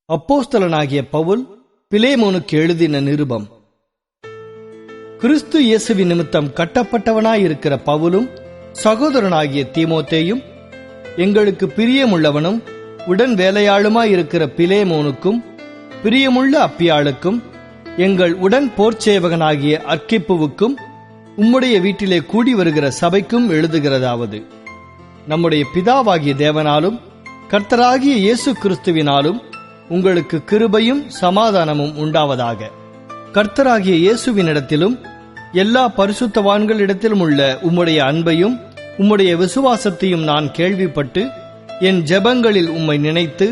அப்போஸ்தலனாகிய பவுல் பிலேமோனுக்கு எழுதின நிருபம். கிறிஸ்து இயேசுவின் நிமித்தம் கட்டப்பட்டவனாயிருக்கிற பவுலும் சகோதரனாகிய தீமோத்தேயும், எங்களுக்கு பிரியமுள்ளவனும் உடன் வேலையாளுமாயிருக்கிற பிலேமோனுக்கும், பிரியமுள்ள அப்பியாளுக்கும், எங்கள் உடன் போர்ச்சேவகனாகிய அர்க்கிப்புவுக்கும், உம்முடைய வீட்டிலே கூடி வருகிற சபைக்கும் எழுதுகிறதாவது: நம்முடைய பிதாவாகிய தேவனாலும் கர்த்தராகிய இயேசு கிறிஸ்துவினாலும் உங்களுக்கு கிருபையும் சமாதானமும் உண்டாவதாக. கர்த்தராகிய இயேசுவினிடத்திலும் எல்லா பரிசுத்தவான்களிடத்திலும் உள்ள உம்முடைய அன்பையும் உம்முடைய விசுவாசத்தையும் நான் கேள்விப்பட்டு என் ஜெபங்களில் உம்மை நினைத்து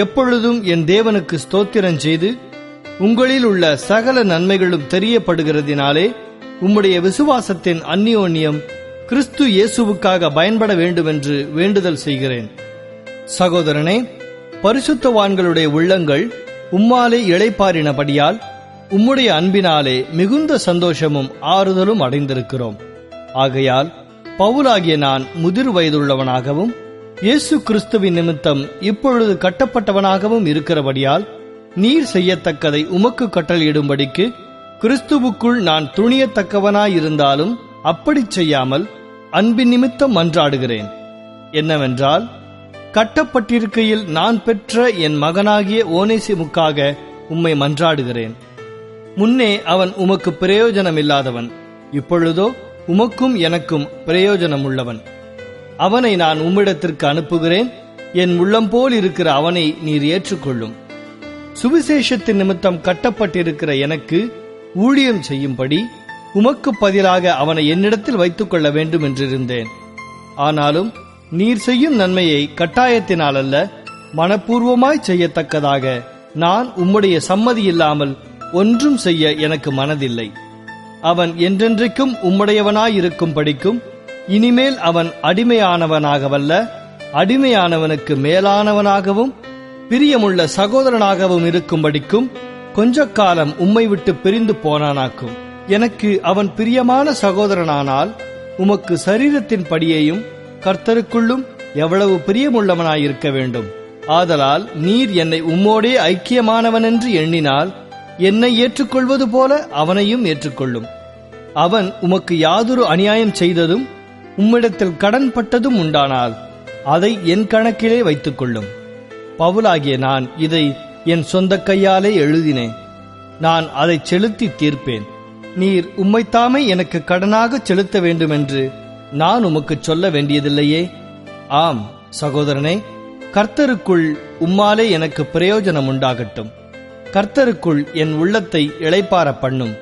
எப்பொழுதும் என் தேவனுக்கு ஸ்தோத்திரம் செய்து, உங்களில் உள்ள சகல நன்மைகளும் தெரியப்படுகிறதினாலே உம்முடைய விசுவாசத்தின் அந்நியோன்யம் கிறிஸ்து இயேசுவுக்காக பயன்பட வேண்டுமென்று வேண்டுதல் செய்கிறேன். சகோதரனே, பரிசுத்தவான்களுடைய உள்ளங்கள் உம்மாலே இளைப்பாறினபடியால் உம்முடைய அன்பினாலே மிகுந்த சந்தோஷமும் ஆறுதலும் அடைந்திருக்கிறோம். ஆகையால் பவுலாகிய நான் முதிர் வயதுள்ளவனாகவும் இயேசு கிறிஸ்துவின் நிமித்தம் இப்பொழுது கட்டப்பட்டவனாகவும் இருக்கிறபடியால் நீர் செய்யத்தக்கதை உமக்கு கட்டளையிடும்படிக்கு கிறிஸ்துவுக்குள் நான் துணியத்தக்கவனாயிருந்தாலும் அப்படி செய்யாமல் அன்பின் நிமித்தம் மன்றாடுகிறேன். என்னவென்றால், கட்டப்பட்டிருக்கையில் நான் பெற்ற என் மகனாகிய ஓனேசிமுக்காக உம்மை மன்றாடுகிறேன். முன்னே அவன் உமக்கு பிரயோஜனமில்லாதவன், இப்பொழுதோ உமக்கும் எனக்கும் பிரயோஜனமுள்ளவன். அவனை நான் உம்மிடத்திற்கு அனுப்புகிறேன். என் உள்ளம் போல் இருக்கிற அவனை நீர் ஏற்றுக்கொள்ளும். சுவிசேஷத்தின் நிமித்தம் கட்டப்பட்டிருக்கிற எனக்கு ஊழியம் செய்யும்படி உமக்கு பதிலாக அவனை என்னிடத்தில் வைத்துக் கொள்ள வேண்டும் என்றிருந்தேன். ஆனாலும் நீர் செய்யும் நன்மையை கட்டாயத்தினால் அல்ல, மனப்பூர்வமாய் செய்யத்தக்கதாக நான் உம்முடைய சம்மதி இல்லாமல் ஒன்றும் செய்ய எனக்கு மனதில்லை. அவன் என்றென்றைக்கும் உம்முடையவனாயிருக்கும் படிக்கும், இனிமேல் அவன் அடிமையானவனாகவல்ல, அடிமையானவனுக்கு மேலானவனாகவும் பிரியமுள்ள சகோதரனாகவும் இருக்கும்படிக்கும் கொஞ்ச காலம் உம்மை விட்டு பிரிந்து போனானாக்கும். எனக்கு அவன் பிரியமான சகோதரனானால் உமக்கு சரீரத்தின் படியையும் கர்த்தருக்குள்ளும் எவ்வளவு பிரியமுள்ளவனாயிருக்க வேண்டும். ஆதலால் நீர் என்னை உம்மோடே ஐக்கியமானவனென்று எண்ணினால் என்னை ஏற்றுக்கொள்வது போல அவனையும் ஏற்றுக்கொள்ளும். அவன் உமக்கு யாதொரு அநியாயம் செய்ததும் உம்மிடத்தில் கடன் பட்டதும் உண்டானால் அதை என் கணக்கிலே வைத்துக் கொள்ளும். பவுலாகிய நான் இதை என் சொந்த கையாலே எழுதினேன். நான் அதை செலுத்தி தீர்ப்பேன். நீர் உம்மைத்தாமே எனக்கு கடனாக செலுத்த வேண்டுமென்று நான் உமக்கு சொல்ல வேண்டியதில்லையே. ஆம் சகோதரனே, கர்த்தருக்குள் உம்மாலே எனக்கு பிரயோஜனம் உண்டாகட்டும். கர்த்தருக்குள் என் உள்ளத்தை இளைப்பார பண்ணும்.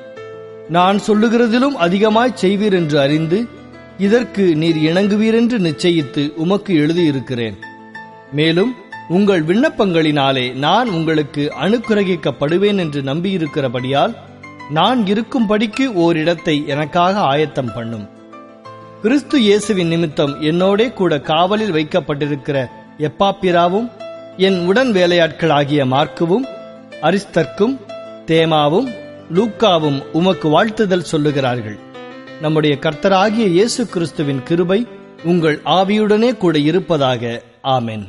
நான் சொல்லுகிறதிலும் அதிகமாய் செய்வீர் என்று அறிந்து இதற்கு நீர் இணங்குவீரென்று நிச்சயித்து உமக்கு எழுதியிருக்கிறேன். மேலும் உங்கள் விண்ணப்பங்களினாலே நான் உங்களுக்கு அனுக்கிரகிக்கப்படுவேன் என்று நம்பியிருக்கிறபடியால் நான் இருக்கும்படிக்கு ஓரிடத்தை எனக்காக ஆயத்தம் பண்ணும். கிறிஸ்து இயேசுவின் நிமித்தம் என்னோடே கூட காவலில் வைக்கப்பட்டிருக்கிற எப்பாப்பிராவும் என் உடன் வேலையாட்களாகிய மார்க்குவும் அரிஸ்தர்க்கும் தேமாவும் லூக்காவும் உமக்கு வாழ்த்துதல் சொல்லுகிறார்கள். நம்முடைய கர்த்தராகிய இயேசு கிறிஸ்துவின் கிருபை உங்கள் ஆவியுடனே கூட இருப்பதாக. ஆமென்.